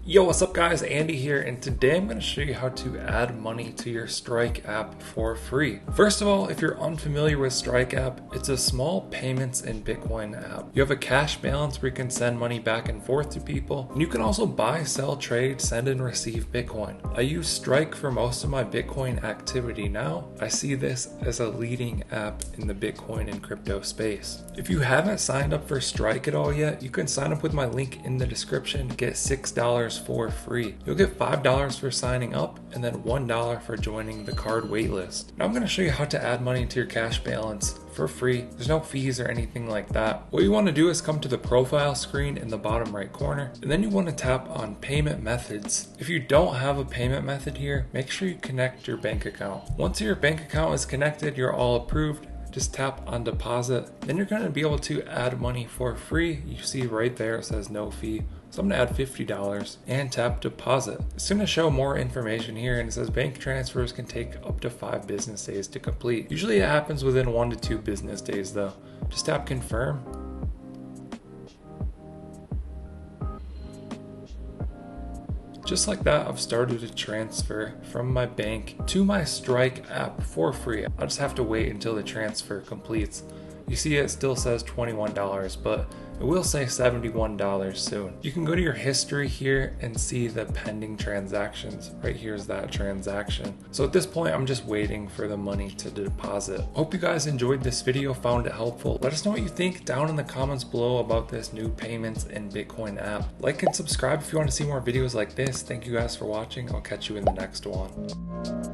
Yo, what's up guys? Andy here, and today I'm going to show you how to add money to your Strike app for free. First of all, if you're unfamiliar with Strike app, it's a small payments in Bitcoin app. You have a cash balance where you can send money back and forth to people, and you can also buy, sell, trade, send and receive Bitcoin. I use Strike for most of my Bitcoin activity now. I see this as a leading app in the Bitcoin and crypto space. If you haven't signed up for Strike at all yet, you can sign up with my link in the description to get $6 for free. You'll get $5 for signing up and then $1 for joining the card waitlist. Now I'm going to show you how to add money into your cash balance for free. There's no fees or anything like that. What you want to do is come to the profile screen in the bottom right corner, and then you want to tap on payment methods. If you don't have a payment method here, make sure you connect your bank account. Once your bank account is connected, you're all approved. Just tap on deposit. Then you're going to be able to add money for free. You see right there it says no fee. So I'm going to add $50 and tap deposit. It's going to show more information here, and it says bank transfers can take up to 5 business days to complete. Usually it happens within 1 to 2 business days though. Just tap confirm. Just like that, I've started a transfer from my bank to my Strike app for free. I'll just have to wait until the transfer completes. You see it still says $21, but it will say $71 soon. You can go to your history here and see the pending transactions. Right here's that transaction. So at this point, I'm just waiting for the money to deposit. Hope you guys enjoyed this video, found it helpful. Let us know what you think down in the comments below about this new payments in Bitcoin app. Like and subscribe if you want to see more videos like this. Thank you guys for watching. I'll catch you in the next one.